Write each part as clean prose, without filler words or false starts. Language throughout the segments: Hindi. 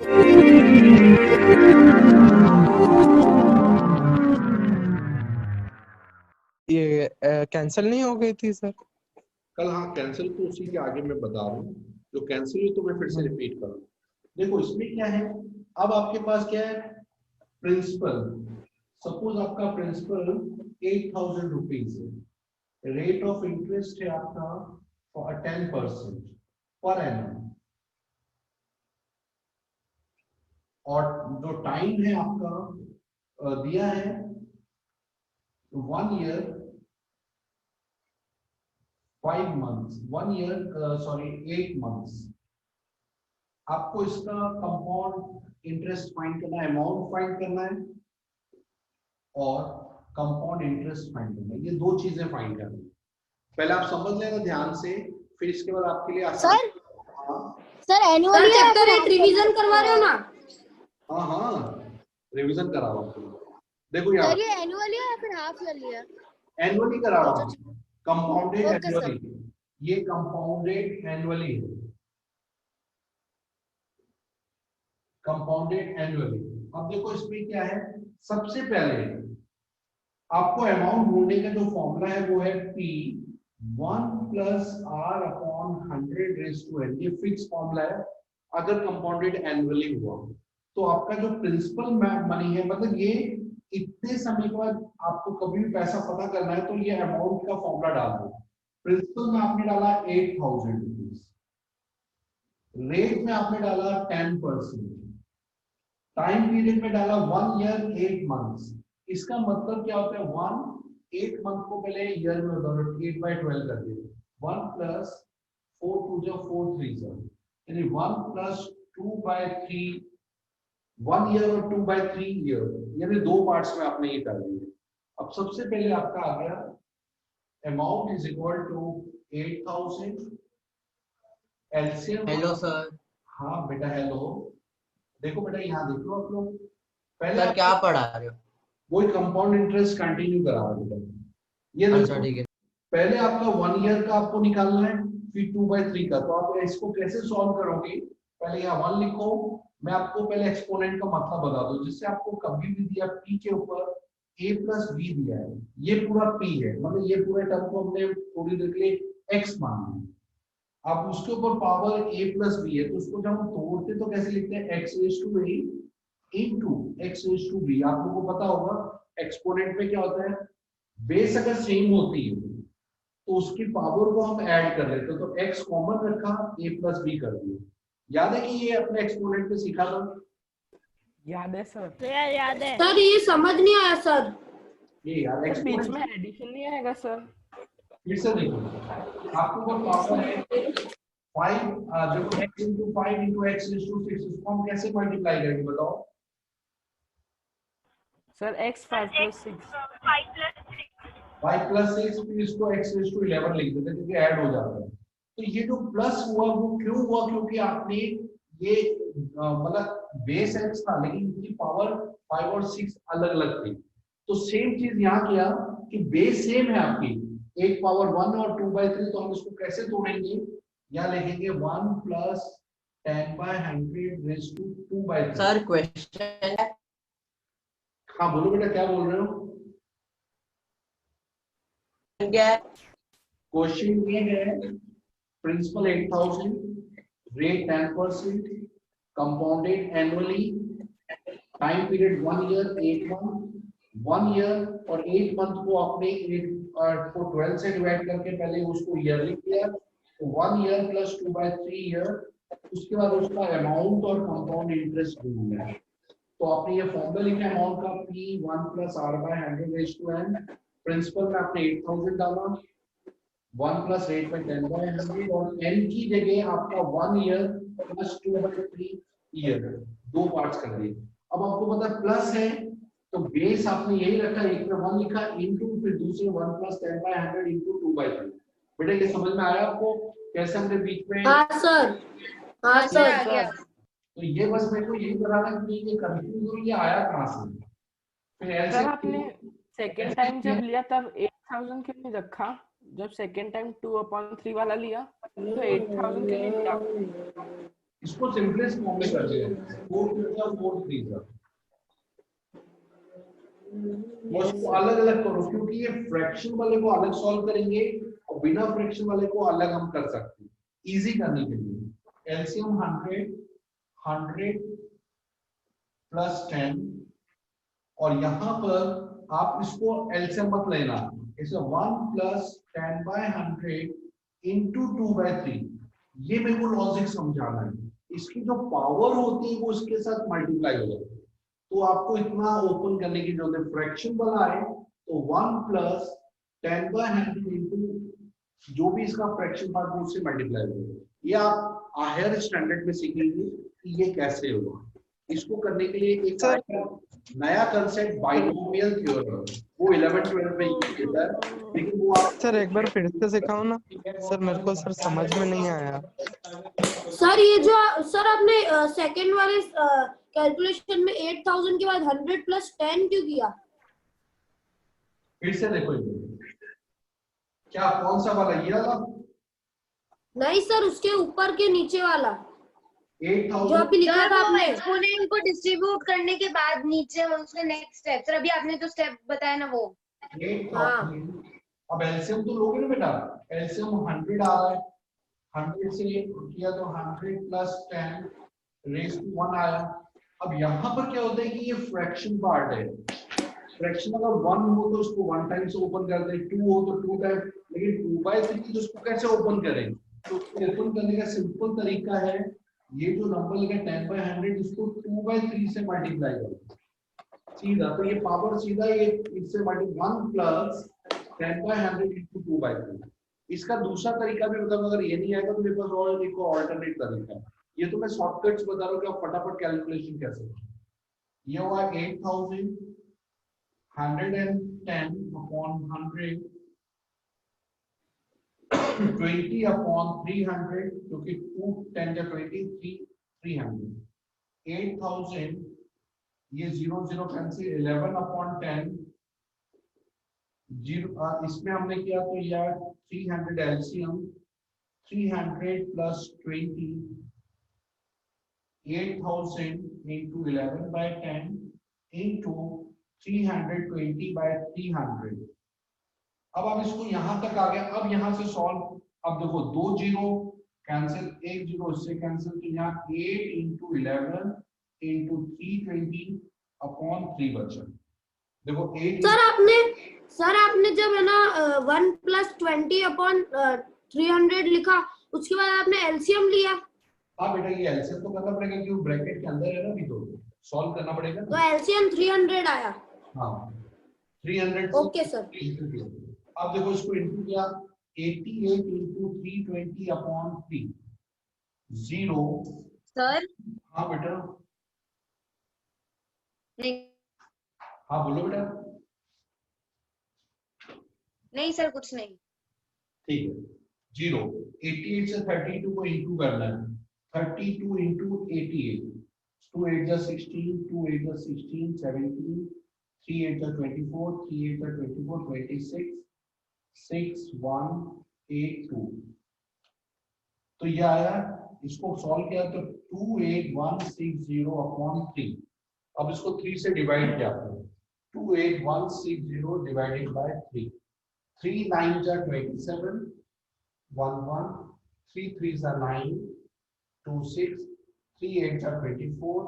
ये कैंसिल नहीं हो गई थी सर कल? हाँ कैंसिल तो उसी के आगे मैं बता रहा हूँ, जो कैंसिल हुई तो मैं फिर से रिपीट कर रहा हूँ। देखो इसमें क्या है, अब आपके पास क्या है, प्रिंसिपल। सपोज आपका प्रिंसिपल 8,000 रुपीज है, रेट ऑफ इंटरेस्ट है आपका 10% पर एनम, और जो टाइम है आपका दिया है 1 year 5 months, 1 year sorry 8 months. आपको इसका कंपाउंड इंटरेस्ट फाइंड करना है, अमाउंट फाइंड करना है और कंपाउंड इंटरेस्ट फाइंड करना है। ये दो चीजें फाइंड करनी है। पहले आप समझ लेना ध्यान से, फिर इसके बाद आपके लिए आसान। सर एनुअली चैप्टर 8 रिवीजन करवा रहे हो ना? हाँ हाँ रिवीजन करा रहा हूँ। देखो यार सर ये एनुअली है या फिर हाफ ईयरली है? एनुअली करा रहा हूँ, कंपाउंडेड Okay, sir. एनुअली, ये कंपाउंडेड एनुअली है, कंपाउंडेड एनुअली। अब देखो इसमें क्या है, सबसे पहले आपको अमाउंट ढूंढने का जो फॉर्मूला है वो है P 1 प्लस आर अपॉन 100 ये फिक्स फॉर्मूला है अगर कंपाउंडेड एनुअली हुआ। तो आपका जो प्रिंसिपल मनी है, मतलब ये इतने समय के बाद आपको कभी भी पैसा पता करना है तो ये अमाउंट का फॉर्मूला डाल दो। प्रिंसिपल में आपने डाला 8,000 रुपीज, रेट में आपने डाला 10%, टाइम पीरियड में डाला 1 ईयर 8 मंथ्स। इसका मतलब क्या होता है, 8 मंथ को पहले ईयर में बदलो, 8/12 कर दिए, 1 प्लस 4 2 जा 4 3 जा, यानी 1 प्लस 2/3, 1 ईयर और 2/3 ईयर, यानी दो पार्ट्स में आपने ये कर दिया। अब सबसे पहले आपका आ गया amount is equal to 8,000, LCM. Hello sir. हाँ बेटा हेलो, देखो बेटा यहाँ देख लो आप लोग, पहले सर क्या पढ़ा रहे हो? वही कंपाउंड इंटरेस्ट कंटिन्यू करा रहा हूं। ये अच्छा ठीक है। पहले आपका 1 ईयर का आपको निकालना है, फिर 2/3 का। तो आप इसको कैसे सॉल्व करोगे, पहले यहाँ 1 लिखो, मैं आपको पहले एक्सपोनेंट का मतलब बता दूं, जिससे आपको कभी भी दिया p के ऊपर a प्लस b दिया है, ये पूरा p है, मतलब ये पूरे टर्म को हमने थोड़ी देर के लिए x मान लिया। आप उसके ऊपर पावर a प्लस b है, तो उसको जब हम तोड़ते तो कैसे लिखते हैं, x raise to a into x raise to b। आप लोगों को पता होगा एक्सपोनेंट में क्या होता है, बेस अगर सेम होती है तो उसकी पावर को हम ऐड कर लेते हैं, तो x कॉमन रखा, a प्लस b कर दिया। याद है कि ये अपने एक्सपोनेंट पे सीखा था? याद है सर। याद है सर ये समझ नहीं आया सर। ये यार बीच एक्सपोनेंट में एडिशन नहीं आएगा सर? फिर से देखो, आपको वो पावर है 5, देखो x into 5 into x raised to 6, इसको हम कैसे मल्टीप्लाई करेंगे बताओ? सर x 5 + 6 5 + 6, फिर इसको x raised to 11 लिख देते हैं क्योंकि ऐड हो जाता है। तो ये जो प्लस हुआ वो क्यों हुआ, क्योंकि आपने ये मतलब बेस x था लेकिन इसकी पावर 5 और 6 अलग अलग थी। तो सेम चीज यहाँ किया कि बेस सेम है आपकी, एक पावर 1 और 2/3, तो हम इसको कैसे तोड़ेंगे, यहाँ लिखेंगे 1 plus 10/100 raise to 2/3। Sir question. हाँ बोलो बेटा, क्या बोल रहे हो? क्या है? क्वेश्चन ये है, principal 8,000, rate 10%, compounded annually, time period 1 year 8 month, 1 year और 8 मंथ को आपने 8 को 12 से डिवाइड करके पहले उसको ईयरली किया, तो 1 ईयर प्लस 2/3 ईयर, उसके बाद उसका अमाउंट और कंपाउंड इंटरेस्ट ढूंढना है। तो आपने ये फॉर्मूला लिखा अमाउंट का, P 1 plus r/100 raise to n, principal में आपने 8,000 डाला, 1 प्लस 8/10/100, और n की जगह आपका 1 ईयर प्लस 2/3 ईयर, दो पार्ट्स कर दिए। अब आपको पता है प्लस है तो बेस आपने यही रखा, एक में 1 लिखा इनटू, फिर दूसरे 1 प्लस 10/100 इनटू 2/3। बेटा ये समझ में आया आपको कैसे हमने बीच में? हाँ सर, हाँ सर। तो ये बस मेरे को यही बताना कि ये कंफ्यूज हो, ये आया कहाँ से? फिर सर आपने सेकंड टाइम जब लिया तब 8,000 क्यों नहीं रखा? जब सेकंड टाइम 2/3 वाला लिया तो 8,000 के लिए लिया। इसको सिंपलेस्ट फॉर्म में कर दिया 4 2 या 4 3 का उसको अलग अलग करो, क्योंकि ये फ्रैक्शन वाले को अलग सॉल्व करेंगे और बिना फ्रैक्शन वाले को अलग हम कर सकते हैं इजी करने के लिए। एलसीएम 100 प्लस 10 और यहां पर आप इसको एलसीएम मत लेना, इसे 1 प्लस 10 बाय 100 इंटू 2 बाय 3, ये मेरे को लॉजिक समझाना है। इसकी जो पावर होती है वो इसके साथ मल्टीप्लाई हो जाती है, तो आपको इतना ओपन करने की जरूरत है। फ्रैक्शन वाला है तो 1 प्लस 10 बाय 100 इंटू जो भी इसका फ्रैक्शन पार्ट है उससे मल्टीप्लाई होगा। ये आप हायर स्टैंडर्ड में सीखेंगे कि ये कैसे होगा। इसको करने के लिए एक नया कंसेप्ट बाइनोमियल थ्योरम, वो 11 12 में यूज होता है, लेकिन वो आप सर एक बार फिर से सिखाओ ना सर, मेरे को सर समझ में नहीं आया। सर ये जो सर आपने सेकंड वाले कैलकुलेशन में 8000 के बाद 100 प्लस 10 क्यों किया? फिर से देखो क्या कौन सा वाला, ये वाला? नहीं सर, उसके ऊपर के नीचे वाला 8000 जो अभी लिखा था आपने। एक्सपोनेंट को डिस्ट्रीब्यूट करने के बाद नीचे उसके नेक्स्ट स्टेप, सर अभी आपने जो स्टेप बताया ना वो 8000। अब एलसीएम तो लोगे ना बेटा, एलसीएम 100 आ रहा है, 100 से किया तो 100 प्लस 10 रेज़ टू 1 आया। अब यहाँ पर क्या होता है कि ये फ्रैक्शन पार्ट है, फ्रैक्शन अगर 1 हो तो उसको 1 टाइम से ओपन कर दें, 2 हो तो 2 टाइम, लेकिन 2/3 तो उसको कैसे ओपन करें? तो ओपन करने का सिंपल तरीका है, ये जो नंबर लिखा है 10 बाय 100 इसको 2/3 से मल्टीप्लाई करो सीधा, तो ये पावर सीधा ये इससे मल्टीप्लाई 1 प्लस 10 बाय 100 इंटू 2/3। इसका दूसरा तरीका भी बताऊंगा, अगर ये नहीं आएगा तो मेरे पास और एक ऑल्टरनेट तरीका है। ये तो मैं शॉर्टकट्स बता रहा हूँ कि आप फटाफट कैलकुलेशन कैसे करें। ये हुआ 8000 110 अपॉन 100 20 अपॉन 300, क्योंकि 2 10 या 20 300 8000, ये 0 0 कैंसिल, 11 अपॉन 10 0, इसमें हमने किया तो यार 300 LCM 300 plus 20 8000 into 11 by 10 into 320 by 300। अब आप इसको यहां तक आ गया, अब यहां से सॉल्व। अब देखो 2 0 कैंसिल, 1 0 इससे कैंसिल, तो यहाँ 8 into 11 into 320 अपॉन 3 बचा। देखो 8 सर आपने जब है ना 1 प्लस 20 अपॉन 300 लिखा, उसके बाद आपने एलसीएम लिया। हाँ बेटा, ये एलसीएम तो करना पड़ेगा क्योंकि ब्रैकेट के अंदर है ना, भी तो सॉल्व करना पड़ेगा ना। तो एलसीएम 300 आया। हाँ 300 ओके सर। अब देखो इसको इंटू किया 88 इंटू 320 अपॉन 3 0। सर हाँ बेटा, नहीं हाँ बोलो बेटा। नहीं सर कुछ नहीं। ठीक है 0 88 से 32 को इंटू करना है, 32 इंटू 88, 2 8 जा 16, 2 8 जा 16 17, 3 8 जा 24, 3 8 जा 24 26, 6 1 8 2। तो ये आया, इसको सॉल्व किया तो 28160 अपॉन 3। अब इसको 3 से डिवाइड किया, 28160 डिवाइडेड बाय 3, 3 9 जा 27 1 1, 3 3 जा 9 2 6, 3 8 जा 24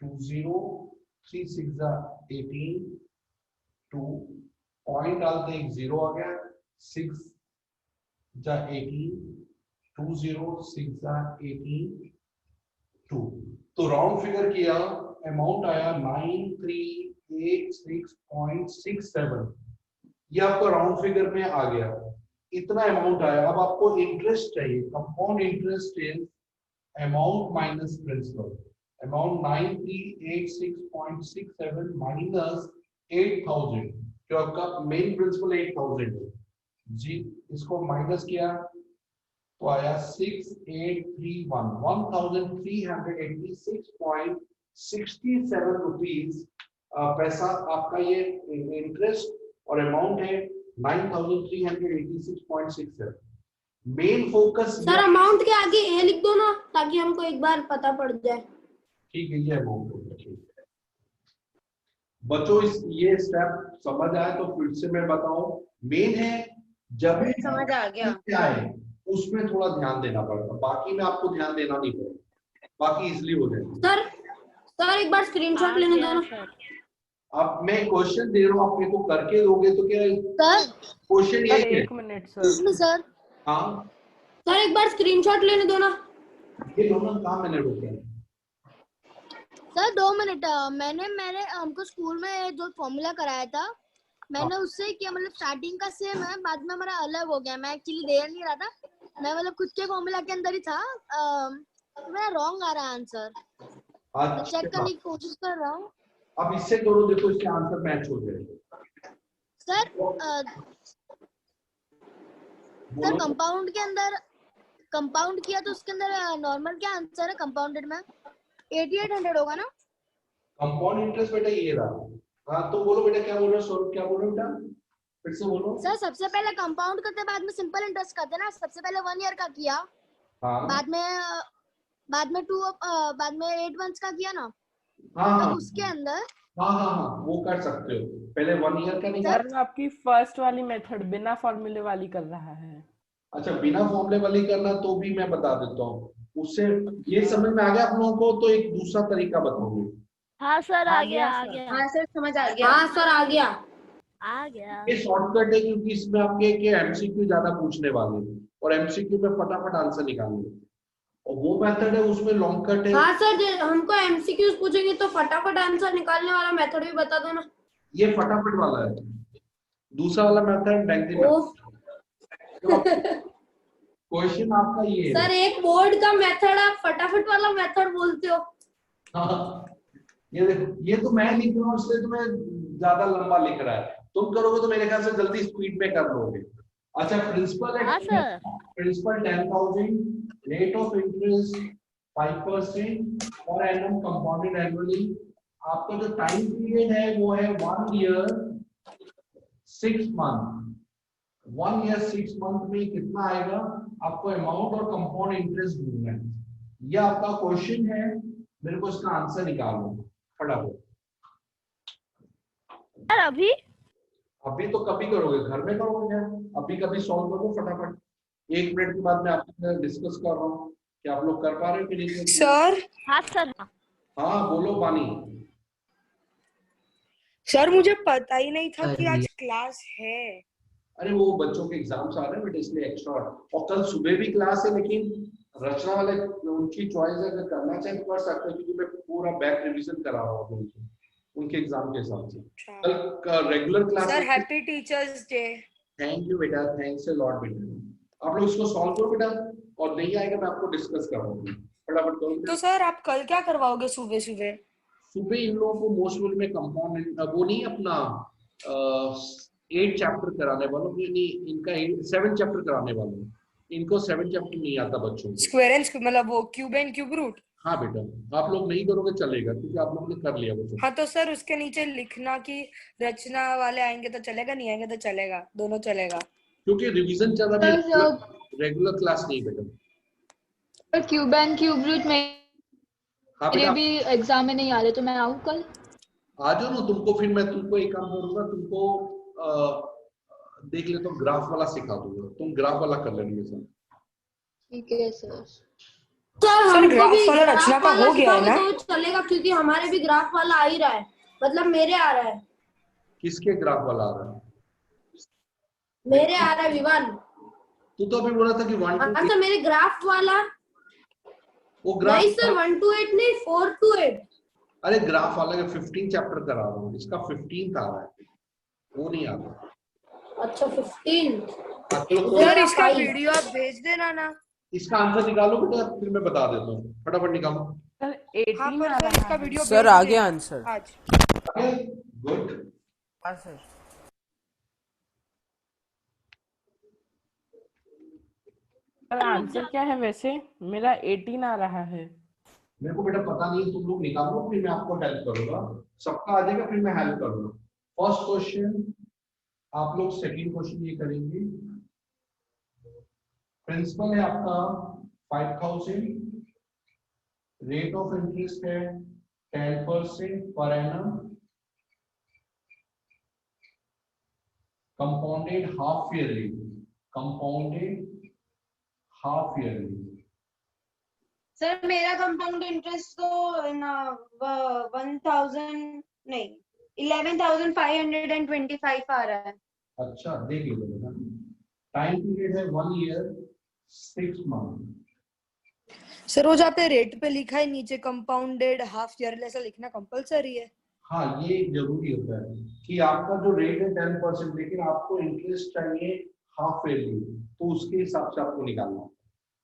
2 0, 3 6 जा 18 2, पॉइंट डालते एक 0 आ गया, 6 जा 18 2 0, 6 जा 18 2। तो राउंड फिगर किया, अमाउंट आया 9386.67। ये आपको राउंड फिगर में आ गया, इतना अमाउंट आया। अब आपको इंटरेस्ट चाहिए, compound interest is amount minus principal. Amount 9386.67 minus 8000, जो आपका मेन प्रिंसिपल 8000 है जी, इसको माइनस किया तो आया 6831 1386.67 रुपीज पैसा आपका ये इंटरेस्ट, और अमाउंट है 9386.67। मेन फोकस सर अमाउंट के आगे ए लिख दो ना, ताकि हमको एक बार पता पड़ जाए। ठीक है, ये अमाउंट होगा। ठीक है बच्चों, इस ये स्टेप समझ आए तो फिर से मैं बताऊं, मेन है जब समझ आ गया। क्या है उसमें थोड़ा ध्यान देना पड़ता, बाकी में आपको ध्यान देना नहीं पड़ेगा, बाकी इजिली हो जाएगा। सर एक बार स्क्रीनशॉट लेने दो ना। अब मैं क्वेश्चन दे रहा हूँ, आप मेरे को करके दोगे तो क्या सर क्वेश्चन सर ये है। एक मिनट सर। इसमें सर हाँ सर एक बार स्क्रीनशॉट लेने दो ना। ये लो ना, कहाँ मैंने रोका है? सर 2 मिनट मैंने हमको स्कूल में जो फॉर्मूला कराया था मैंने उससे किया, मतलब स्टार्टिंग का सेम है, बाद में हमारा अलग हो गया। मैं एक्चुअली दे नहीं रहा था, मैं मतलब खुद के फॉर्मूला के अंदर ही था। मेरा रॉन्ग आ रहा है आंसर, मैं चेक करने की कोशिश कर रहा हूँ। अब इससे करो, देखो इसके आंसर मैच हो जाएगा। सर सर कंपाउंड के अंदर कंपाउंड किया तो उसके अंदर नॉर्मल क्या आंसर है कंपाउंडेड में? 8800 होगा ना? कंपाउंड इंटरेस्ट बेटा ये रहा। हाँ तो बोलो बेटा, क्या बोल रहे हो स्वरूप, क्या बोल रहे हो बेटा, फिर से बोलो। सर सबसे पहले कंपाउंड करते बाद में सिंपल इंटरेस्ट करते ना। सबसे पहले 1 ईयर का किया, हाँ बाद में 8 मंथ्स का किया ना। हाँ तो उसके अंदर हाँ वो कर सकते हो। पहले 1 ईयर का निकाल। सर आपकी फर्स्ट वाली मेथड बिना फॉर्मूले वाली कर रहा है। अच्छा, बिना फॉर्मूले वाली करना तो भी मैं बता देता हूँ, उससे ये समझ में आ गया आप लोगों को। तो एक दूसरा तरीका बताऊंगी। हाँ सर आ गया, आ गया हाँ सर समझ आ गया। हाँ सर आ गया। आ गया। ये शॉर्टकट है, क्योंकि इसमें आपके एमसीक्यू ज्यादा पूछने वाले हैं और एमसीक्यू में फटाफट आंसर निकालने, और वो मेथड है उसमें लॉन्ग कट है। हाँ सर हमको एमसीक्यूज पूछेंगे तो फटाफट आंसर निकालने वाला मेथड भी बता दो ना। ये फटाफट वाला है, दूसरा वाला मेथड लेंथी क्वेश्चन आपका ये है। सर एक बोर्ड का मेथड आप फटाफट वाला मेथड बोलते हो। हाँ, ये देखो, ये तो मैं लिख रहा हूँ इसलिए तुम्हें ज्यादा लंबा लिख रहा है, तुम करोगे तो मेरे ख्याल से जल्दी स्पीड में कर लोगे। अच्छा, प्रिंसिपल है, प्रिंसिपल 10,000, रेट ऑफ इंटरेस्ट 5% और एनुअल कंपाउंडेड एनुअली। आपका जो टाइम पीरियड है वो है 1 ईयर 6 मंथ। 1 ईयर 6 मंथ में कितना आएगा आपको अमाउंट और कंपाउंड इंटरेस्ट ढूंढना है। यह आपका क्वेश्चन है, मेरे को इसका आंसर निकालना फटाफट। अभी तो कभी करोगे, घर में करोगे क्या? अभी कभी सॉल्व करो फटाफट। 1 मिनट के बाद मैं आपसे डिस्कस कर रहा हूँ कि आप लोग कर पा रहे हो कि नहीं। सर हाँ सर। हाँ बोलो बानी। सर मुझे पता ही नहीं था कि आज क्लास है। अरे वो बच्चों के एग्जाम्स आ रहे हैं बेटे, इसलिए एक्स्ट्रा। और कल सुबह भी क्लास है, लेकिन रचना वाले उनकी चॉइस है, अगर करना चाहे तो कर सकते हैं, क्योंकि मैं पूरा बैक रिवीजन करा रहा हूँ उनके एग्जाम के हिसाब से। कल regular class. Sir happy teachers day. Thank you बेटा, थैंक्स अ लॉट बेटा। आप लोग इसको सॉल्व करो बेटा, और नहीं आएगा मैं आपको डिस्कस कराऊंगा, फटाफट करो। तो सर आप कल क्या करवाओगे सुबह सुबह? सुबह इन लोगों को मोस्टली में कंपाउंड वो नहीं अपना 8 चैप्टर कराने वालों को, नहीं इनका 7 चैप्टर कराने वालों, इनको 7 चैप्टर नहीं आता बच्चों को। स्क्वायर एंड मतलब वो क्यूब एंड क्यूब रूट। हाँ बेटा, आप लोग नहीं करोगे चलेगा, क्योंकि आप लोगों ने कर लिया बच्चों। हाँ तो सर उसके नीचे लिखना कि रचना वाले आएंगे तो चलेगा, नहीं आएंगे तो चलेगा, दोनों चलेगा, क्योंकि रिवीजन चल रहा है, रेगुलर क्लास नहीं बेटा। क्यूब एंड क्यूब रूट में हाँ मेरे बेटा, भी एग्जाम में नहीं आ रहे, तो मैं आऊँ कल? आ जाओ ना, तुमको फिर मैं तुमको एक काम करूंगा, तुमको देख ले तो ग्राफ वाला सिखा दूंगा, तुम ग्राफ वाला कर लेना मेरे साथ। ठीक है सर। सर ग्राफ वाला रचना का हो गया है ना? तो चलेगा, क्योंकि हमारे भी ग्राफ वाला आ ही रहा है, मतलब मेरे आ रहा है। किसके ग्राफ वाला आ रहा है? मेरे आ रहा है विवान। तू तो अभी बोला था कि 1 to 8। तो मेरे ग्राफ वाला वो ग्राफ नहीं सर 1 to 8 नहीं 4 to 8। अरे ग्राफ वाला का 15 चैप्टर करा रहा हूँ, इसका 15 आ रहा है, वो नहीं आ रहा। अच्छा 15। सर इसका वीडियो आप भेज देना ना। इसका आंसर निकालो बेटा, फिर मैं बता देता हूँ, फटाफट निकालो। सर 18 हाँ पर आ सर रहा इसका है। वीडियो सर आ गया आंसर आज। गुड। हाँ सर। सर आंसर क्या है वैसे? मेरा 18 आ रहा है। मेरे को बेटा पता नहीं, तुम लोग निकालो, फिर मैं आपको हेल्प करूंगा। सबका आ जाएगा, फिर मैं हेल्प करूंगा। फर्स्ट क्वेश्चन आप लोग, सेकंड क्वेश्चन ये करेंगे। प्रिंसिपल है आपका 5000, रेट ऑफ इंटरेस्ट है 10% per annum, compounded half yearly, compounded half yearly. Sir मेरा कंपाउंड इंटरेस्ट तो ना 1000 नहीं 11,525 आ रहा है। अच्छा देख लीजिए बेटा, टाइम पीरियड है 1 ईयर 6 मंथ। सर वो जहाँ पे रेट पे लिखा है नीचे कंपाउंडेड हाफ ईयरली ऐसा लिखना कंपलसरी है? हाँ ये जरूरी होता है कि आपका जो रेट है 10%, लेकिन आपको इंटरेस्ट चाहिए हाफ ईयरली, तो उसके हिसाब से आपको निकालना होता है।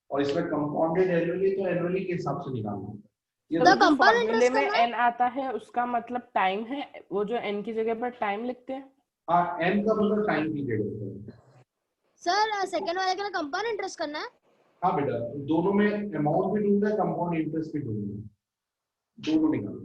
और इसमें कंपाउंडेड एनुअली तो एनुअली के हिसाब से निकालना होता है। ये तो तो compound फॉर्मूले interest में करना है? n आता है उसका मतलब टाइम है, वो जो n की जगह पर टाइम लिखते हैं। हाँ एन का मतलब टाइम पीरियड होता है। सर सेकंड वाले का कंपाउंड इंटरेस्ट करना है? हाँ बेटा, दोनों में अमाउंट भी ढूंढना है, कंपाउंड इंटरेस्ट भी ढूंढना है, दोनों निकालना है।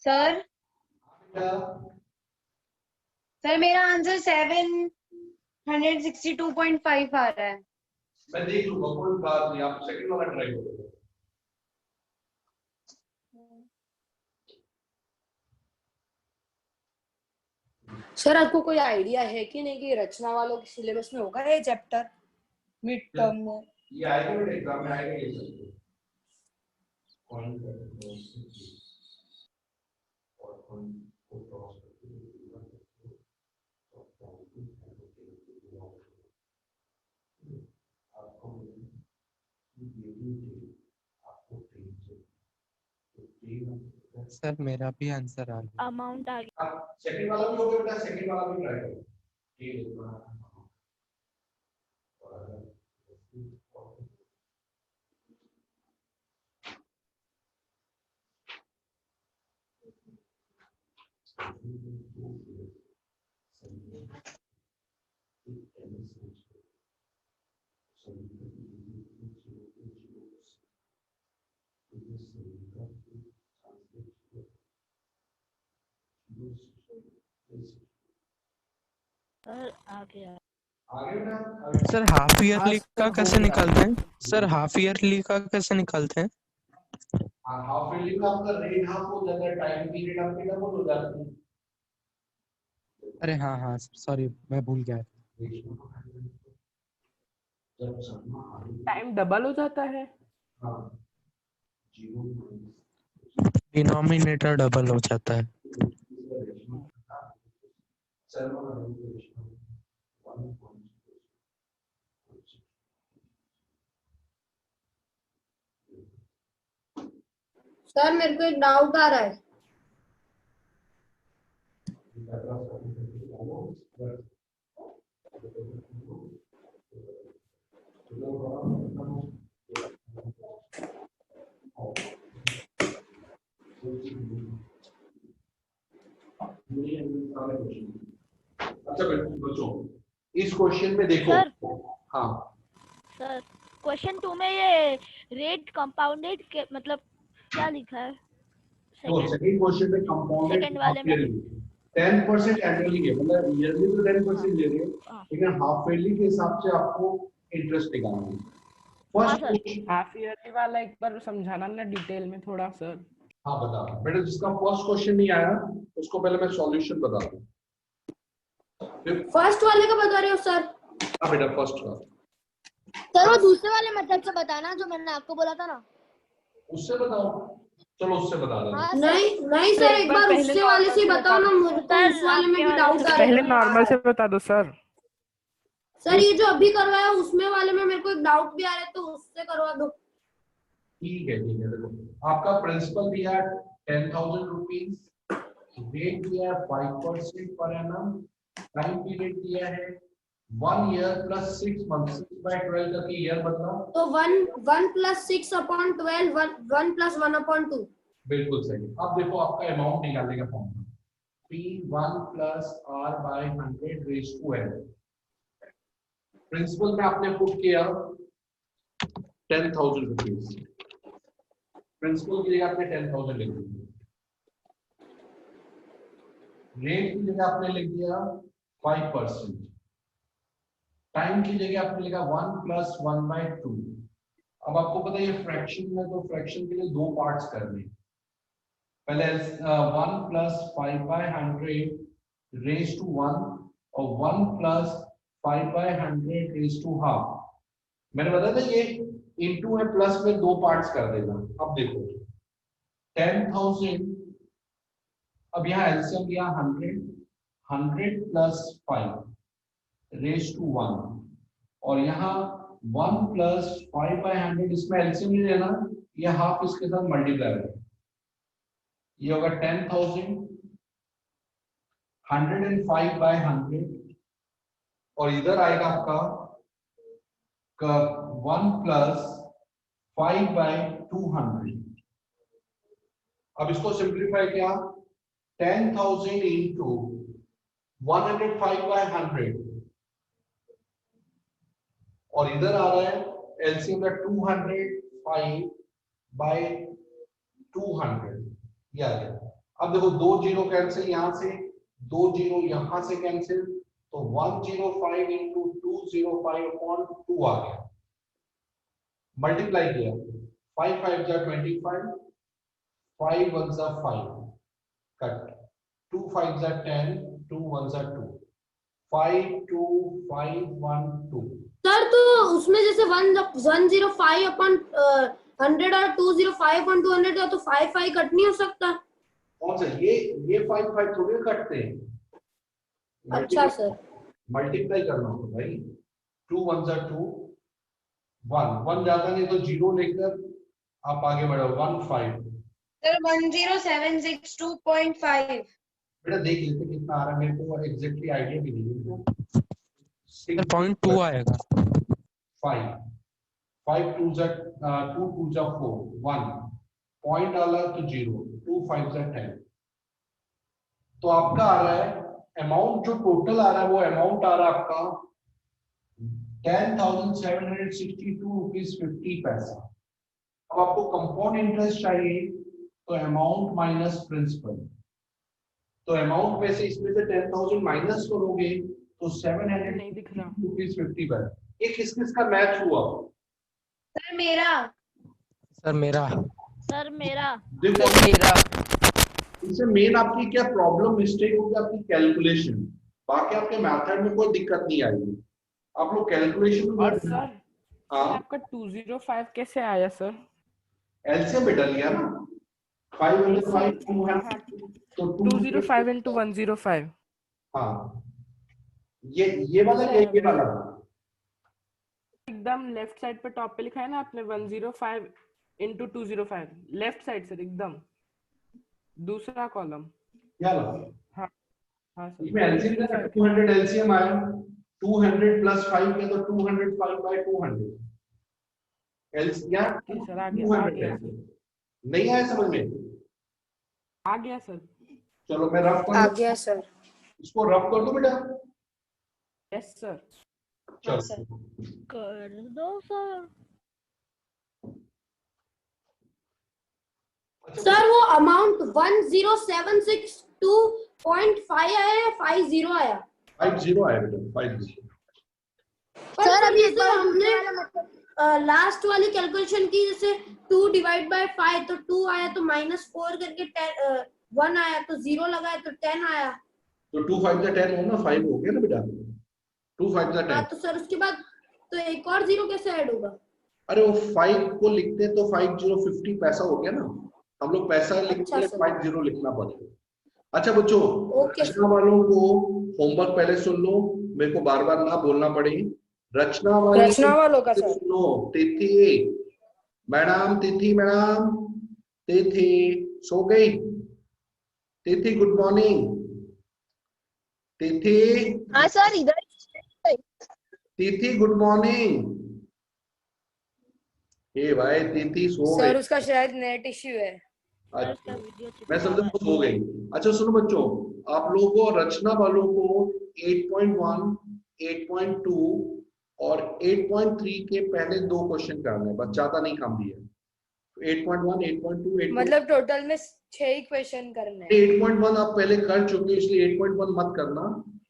सर बेटा, सर मेरा आंसर 762.5 आ रहा है। मैं देख लूंगा, कोई बात नहीं, आप सेकंड वाला ट्राई करो। सर आपको कोई आइडिया है कि नहीं कि रचना वालों के सिलेबस में होगा ये चैप्टर मिड टर्म में? ये आएगा बेटा, एग्जाम में आएगा ये सब। सर मेरा भी आंसर आ गया। अमाउंट आ गया। सेकंड वाला भी हो गया बेटा, सेकंड वाला भी ट्राई करो। ठीक है। सर आ गया। आगे बेटा, सर हाफ ईयरली हाँ, का सर, कैसे हो गया। निकालते हैं? सर हाफ ईयरली का कैसे निकालते हैं? हाफ ईयरली का आपका रेट हाफ हो जाता है, टाइम पीरियड आपके डबल हो जाता है। अरे हाँ हाँ सॉरी, मैं भूल गया। टाइम डबल हो जाता है। डिनोमिनेटर डबल हो जाता है। सर मेरे को एक डाउट आ रहा है। अच्छा बच्चों, इस क्वेश्चन में देखो। सर। हाँ सर क्वेश्चन 2 में ये रेट कंपाउंडेड के मतलब क्या लिखा है? सेकंड क्वेश्चन में कंपाउंडेड सेकंड वाले में 10% एनुअली है, मतलब ईयरली तो 10% ले रहे हैं, हाँ। लेकिन हाफ ईयरली के हिसाब से आपको इंटरेस्ट निकालना है। हाँ, फर्स्ट सर। हाफ ईयरली वाला एक बार समझाना ना डिटेल में थोड़ा सर। हाँ बता बेटा, जिसका फर्स्ट क्वेश्चन नहीं आया उसको पहले मैं सॉल्यूशन बता दूं। फर्स्ट वाले का बता रहे हो सर? हाँ बेटा फर्स्ट का। सर वो दूसरे वाले मेथड से बताना जो मैंने आपको बोला था ना। उससे बताओ, चलो उससे बता दो। हाँ सर। नहीं नहीं सर, एक बार पहले उससे वाले से normal से बताओ ना, बता मुझे तो उस वाले में भी डाउट आ रहा पहले है। नॉर्मल से बता दो सर। सर ये जो अभी करवाया उसमें वाले में मेरे को एक डाउट भी आ रहा है, तो उससे करवा दो। ठीक है देखो, आपका प्रिंसिपल दिया 10,000 रुपीज, रेट दिया 5% पर एनम, टाइम पीरियड दिया है 1 year plus 6 months, 6 by 12 का ईयर बदला। तो 1 plus 6 upon 12, 1 plus 1 upon 2। बिल्कुल सही। अब देखो आपका अमाउंट निकालने का formula P1 plus R by 100 raised to L। Principal में आपने पुट किया 10,000 रुपीज, प्रिंसिपल की जगह आपने 10,000 लिख दिया, रेट की जगह आपने लिख दिया 5%, टाइम की जगह आपने लिखा 1 plus 1/2। अब आपको पता है ये फ्रैक्शन में, तो फ्रैक्शन के लिए दो पार्ट्स करने, पहले 1 plus 5/100 raised to 1 और 1 plus 5/100 raised to half। मैंने बताया था ये इनटू है, प्लस में दो पार्ट्स कर देना। अब देखो 10,000, अब यहाँ एलसीएम लिया 100 plus 5 raised to 1 और यहाँ 1 plus 5/100, इसमें एलसीएम नहीं लेना, ये हाफ इसके साथ मल्टीप्लाई है, ये होगा 10,000 105/100 और इधर आएगा आपका 1 plus 5/200। अब इसको सिंप्लीफाई किया 10,000 into 105/100 और इधर आ रहा है एलसीएम का 205/200, ये आ गया। अब देखो दो जीरो कैंसिल, यहां से दो जीरो यहां से कैंसिल, तो 105 into 205/2 आ गया। मल्टीप्लाई किया 5 5 जा 25, 5 1 जा 5 कट, 2 5 जा 10, 2 1 जा 2, 5 2 5 1 2। सर तो उसमें जैसे 105/100 और 205/200 है, तो 5 5 कट नहीं हो सकता? कौन सा? ये 5 5 थोड़े कटते हैं। अच्छा सर, मल्टीप्लाई करना होगा भाई, 2 1 जा 2, 1 ज्यादा नहीं तो जीरो लेकर आप आगे बढ़ो 1 5। सर 10762.5। बेटा देख लेते कितना आ रहा है, मेरे को एग्जैक्टली आइडिया भी नहीं है। 0.2 आएगा। 5 5 2 जा 2 2 जा 4, 1 पॉइंट आला तो 0, 2 5 जा 10। तो आपका आ रहा है अमाउंट, जो टोटल आ रहा है वो अमाउंट आ रहा है आपका 10,762 रुपीज 50 पैसा। अब आपको कंपाउंड इंटरेस्ट चाहिए, तो अमाउंट माइनस प्रिंसिपल, तो अमाउंट में से इसमें से 10,000 माइनस करोगे तो 700 नहीं दिख रहा। रुपीज 50 पैसा। ये किस किस का मैच हुआ? सर मेरा। सर मेरा। सर मेरा। देखो मेरा इससे मेन आपकी क्या प्रॉब्लम मिस्टेक होगी, आपकी कैलकुलेशन। बाकी आपके मेथड में कोई दिक्कत नहीं आएगी, आप लोग कैलकुलेशन में। और सर हाँ आपका 205 कैसे आया सर? एलसीएम में डल गया ना, 5 तो 205 into 105। हाँ ये वाला ये वाला एकदम लेफ्ट साइड पे टॉप पे लिखा है ना आपने 105 into 205, लेफ्ट साइड सर एकदम दूसरा कॉलम। क्या लो हाँ सर, इसमें एलसीएम का 200 एलसीएम आया, 200 plus 5 के तो 205/200 एलसीएम सर आ गया 200 नहीं आया समझ में? आ गया सर। चलो मैं रफ आ कर, गया सर। इसको रफ कर दो बेटा। Yes sir. चलो कर दो सर। सर वो अमाउंट 10,762.5 आया या 50 आया? 50 आया बेटा, 50। सर अभी एक जैसे बार हमने लास्ट वाली कैलकुलेशन की, जैसे 2 divided by 5 तो 2 आया, तो -4 करके 1 आया, तो 0 लगाया तो 10 आया। तो 2 5 जा 10 हो ना, 5 हो गया ना बेटा, 2 5 जा 10। हाँ तो सर उसके बाद तो एक और 0 कैसे ऐड होगा? अरे वो 5 को लिखते तो 50 पैसा हो गया ना, हम लोग पैसा लिखते हैं, 50 लिखना पड़ेगा। अच्छा बच्चों, रचना वालों को होमवर्क पहले सुन लो, मेरे को बार बार ना बोलना पड़े। रचना वालों का सर सुनो। तिथि मैडम, तिथि मैडम, तिथि सो गई? तिथि गुड मॉर्निंग। तिथि हाँ सर इधर तिथि गुड मॉर्निंग। ए भाई तिथि सो गई। सर उसका शायद नेट इश्यू है। अच्छा, मैं समझा वो सो गई। अच्छा सुनो बच्चों, आप लोगों को रचना वालों को 8.1, 8.2 और 8.3 के पहले 2 क्वेश्चन करने हैं, बस ज्यादा नहीं काम दिया। 8.1, 8.2, 8.3 मतलब टोटल में 6 ही क्वेश्चन करने हैं। 8.1 आप पहले कर चुके हो, इसलिए 8.1 मत करना।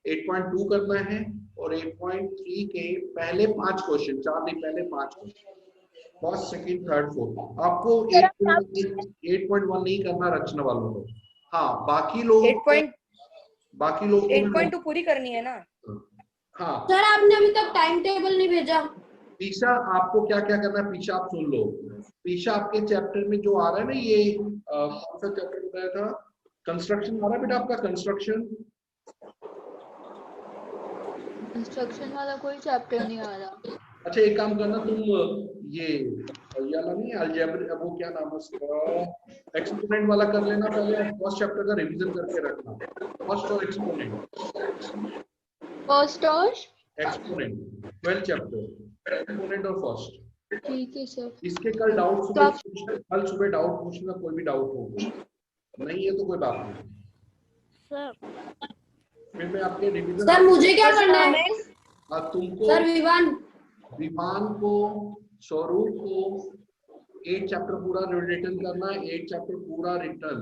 8.2 करना है और 8.3 के पहले 5 क्वेश्चन, 4 नहीं पहले 5 question, first second third fourth. आपको 8.1 नहीं करना रचना वालों को। हाँ बाकी लोगों को 8.2 पूरी करनी है ना। हाँ सर आपने अभी तक टाइम टेबल नहीं भेजा। पीछा आपको क्या क्या करना है, पीछा आप सुन लो। पीछा आपके चैप्टर में जो आ रहा है ना, ये कौन सा चैप्टर बताया था, कंस्ट्रक्शन आ रहा है बेटा आपका, कंस्ट्रक्शन वाला कोई चैप्टर नहीं आ रहा। अच्छा एक काम करना तुम, ये वाला नहीं अलजेब्रा, वो क्या नाम है उसका, एक्सपोनेंट वाला कर लेना पहले, फर्स्ट चैप्टर का रिवीजन करके रखना। फर्स्ट और एक्सपोनेंट, फर्स्ट और एक्सपोनेंट 12 चैप्टर, एक्सपोनेंट और फर्स्ट। ठीक है सर। इसके कल डाउट सुबह, कल सुबह डाउट पूछना, कोई भी डाउट हो, नहीं है तो कोई बात नहीं। सर फिर मैं आपके रिवीजन। सर मुझे क्या करना है? तुमको सर विमान को, स्वरूप को 8 चैप्टर पूरा रिटर्न करना है, 8 चैप्टर पूरा रिटर्न,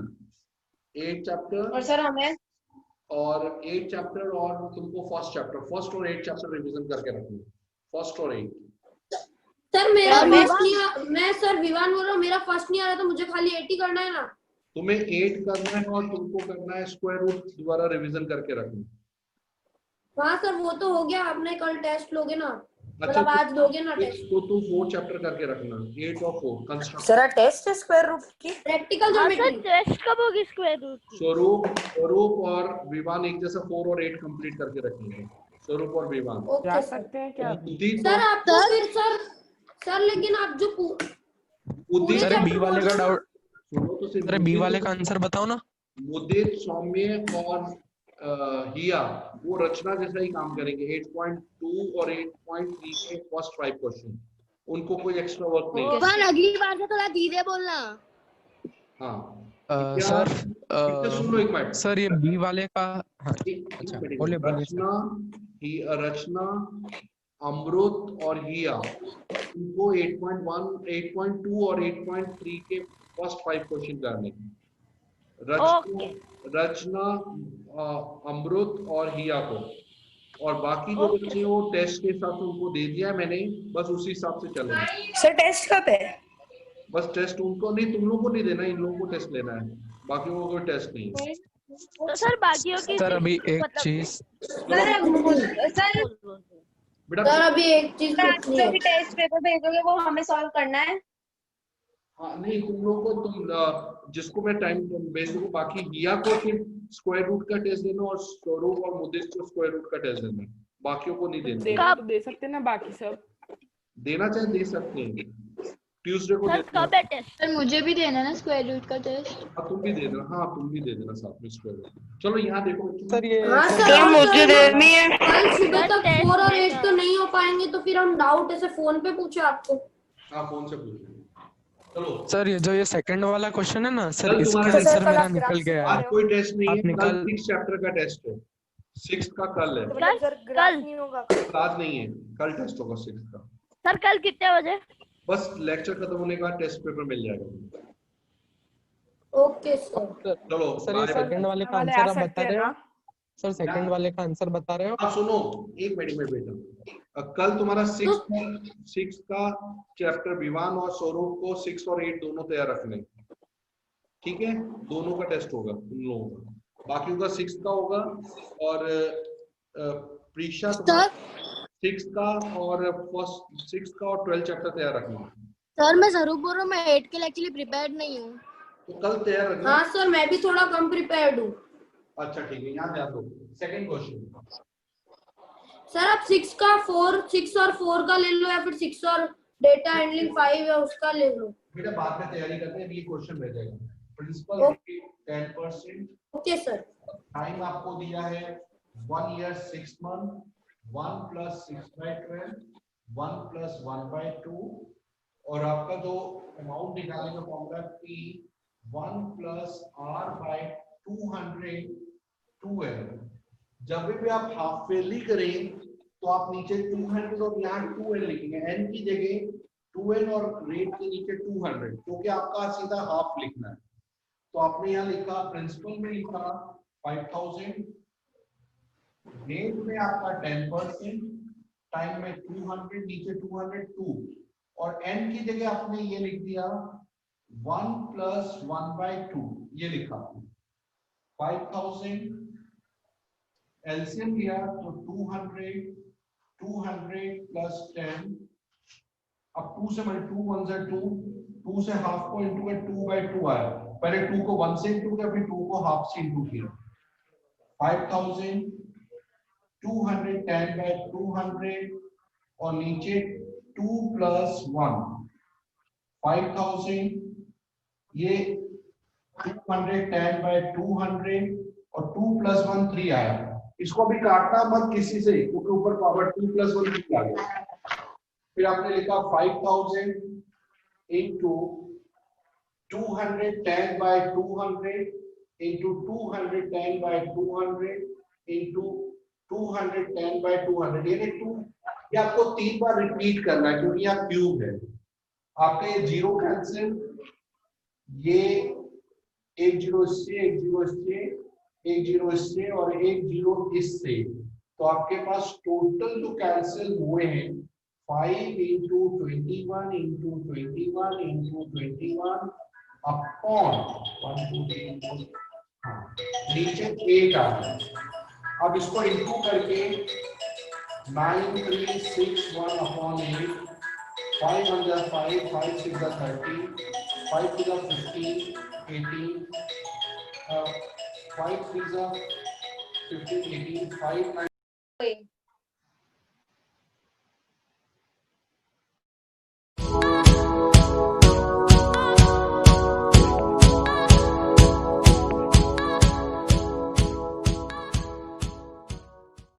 8 चैप्टर। और सर हमें और 8 चैप्टर, और तुमको फर्स्ट और 8 चैप्टर रिवीजन करके रखना, फर्स्ट और 8। सर मेरा फर्स्ट नहीं आ, मैं सर विवान बोल रहा हूँ, मेरा फर्स्ट नहीं आ रहा, तो मुझे खाली 8 ही करना है ना। तुम्हें 8 करना है और तुमको करना है स्क्वायर रूट दोबारा रिवीजन करके रखना। हाँ सर वो तो हो गया, आपने कल टेस्ट लोगे ना, अच्छा मतलब आज दोगे ना टेस्ट। तो तुम 4 चैप्टर करके रखना, 8 और 4 कंस्ट्रक्शन। सर टेस्ट है स्क्वायर रूट की, प्रैक्टिकल सर ज्योमेट्री। टेस्ट कब होगी स्क्वायर रूट की? स्वरूप और विवान एक जैसा 4 और 8 कंप्लीट करके रखेंगे, स्वरूप और विवान। ओके जा सर। सकते हैं क्या अभी? सर आपको फिर सर लेकिन आप जो पूरे सर बी चैप्टर वाले का डाउट, सुनो तो सर बी वाले का आंसर बताओ ना। मुदित, सौम्य और हिया वो रचना जैसा ही काम करेंगे। 8.2 और 8.3 के फर्स्ट 5 क्वेश्चन, उनको कोई एक्स्ट्रा वर्क नहीं है। पर अगली बार से थोड़ा धीरे बोलना। हाँ सर सुन लो एक मिनट। सर ये बी वाले का, हाँ अच्छा बोले बोलिए सर। रचना, अमृत और हिया, इनको 8.1, 8.2 और 8.3 के फर्स्ट 5 क्वेश्चन करने। रचना, अमृत और हिया को, और बाकी जो बच्चे वो टेस्ट के हिसाब से उनको दे दिया है मैंने, बस उसी हिसाब से चलेंगे। सर टेस्ट कब है? बस टेस्ट उनको नहीं, तुम लोगों को नहीं देना, इन लोगों को टेस्ट लेना है, बाकियों को कोई टेस्ट नहीं है। तो सर बाकियों की सर अभी एक चीज, सर बेटा सर अभी एक चीज पूछनी है। जो भी टेस्ट पेपर भेजोगे वो हमें सॉल्व करना है। हाँ नहीं, तुम लोगों को, तुम जिसको मैं टाइम भेज दूंगा, बाकी हिया को सिर्फ स्क्वायर रूट का टेस्ट देना और स्वरूप और मुदित को स्क्वायर रूट का टेस्ट देना, बाकियों को नहीं देना। देना तो दे सकते हैं ना बाकी सब, देना चाहे दे सकते हैं, ट्यूसडे को सर देना। कब है टेस्ट? सर मुझे भी देना है ना स्क्वायर रूट का टेस्ट। हाँ तुम भी दे देना, हाँ तुम भी दे देना साथ में स्क्वायर रूट। चलो यहाँ देखो सर ये हाँ सर मुझे देनी है। कल सुबह तक 4 और 8 तो नहीं हो पाएंगे, तो फिर हम डाउट ऐसे फोन पे पूछे आपको। हाँ फोन से पूछो। चलो सर ये जो ये सेकंड वाला क्वेश्चन है ना सर, कल इसका तुम्हारा आंसर कल मेरा आप निकल गया आज है। कोई टेस्ट नहीं है, आप कल निकाल 6 चैप्टर का टेस्ट है, 6 का कल है, मतलब सर ग्राफ नहीं होगा। आज नहीं है, कल टेस्ट होगा 6 का। सर कल कितने बजे? बस लेक्चर खत्म होने के बाद टेस्ट पेपर मिल जाएगा। Okay sir. चलो सर ये सेकंड वाले का आंसर आप बता रहे हो? सर सेकंड वाले का आंसर बता रहे हो? आप सुनो एक मिनट में बेटा, कल तुम्हारा 6 का चैप्टर विवान और स्वरूप को 6 और 8 दोनों तैयार रखने, ठीक है, दोनों का टेस्ट होगा तुम लोगों का, बाकी का 6 का होगा। और प्रीक्षा 6 का और फर्स्ट 6 का और 12 चैप्टर तैयार रखना। सर मैं जरूर बोल रहा हूँ, मैं 8 के लिए एक्चुअली प्रिपेयर्ड नहीं हूँ। तो कल तैयार रखना। हाँ सर मैं भी थोड़ा कम प्रिपेयर्ड हूँ। अच्छा ठीक है, यहाँ ध्यान दो। सेकंड क्वेश्चन सर आप 6 और 4 का ले लो, या फिर 6 और डेटा हैंडलिंग 5 है उसका ले लो। बेटा बाद में तैयारी करते हैं, ये क्वेश्चन रह जाएगा। प्रिंसिपल 10%। Okay sir. टाइम आपको दिया है 1 ईयर 6 मंथ, 1 प्लस 6/12, 1 प्लस 1/2, और आपका जो अमाउंट निकालने का formula P 1 plus R by 200 जब भी आप हाफ फेयरली करें तो आप नीचे 200 और यहाँ 2n लिखेंगे, n की जगह 2n और रेट के नीचे 200, क्योंकि आपका सीधा हाफ लिखना है। तो आपने यहाँ लिखा, प्रिंसिपल में लिखा 5000, रेट में आपका 10%, टाइम में 200, नीचे 202, और n की जगह आपने ये लिख दिया 1 प्लस 1/2, ये लिखा 5000, एलसीएम लिया तो 200 प्लस 10, अब 2 से 2 1 से 2, 2 से हाफ को इंटू में 2/2 आया, पहले 2 को 1 से इंटू किया, फिर 2 को हाफ से इंटू किया। 5000 210/200 और नीचे 2 प्लस 1, 5000, ये 210/200 और 2 प्लस 1 3 आया। इसको भी काटना मत किसी से, क्योंकि ऊपर पावर 2 प्लस 1 3 आ गया। फिर आपने लिखा 5000 into 210/200 into 210/200 into 210/200, यानी 2, ये आपको 3 बार रिपीट करना है क्योंकि यहाँ क्यूब है। आपका ये 0 कैंसिल, ये 1 0 इससे, 1 0 इससे, 1 0 इससे और 1 0 इससे, तो आपके पास टोटल जो कैंसिल हुए हैं 5 into 21 into 21 into 21 अपॉन 1 2 3 4, नीचे 8 आ गया। अब इसको इंटू करके 9361 अपॉन 8, 5 1 जा 5, 5 6 जा 30, 5 2 जा 15, 18, 5 3 जा 15, 18, 5 9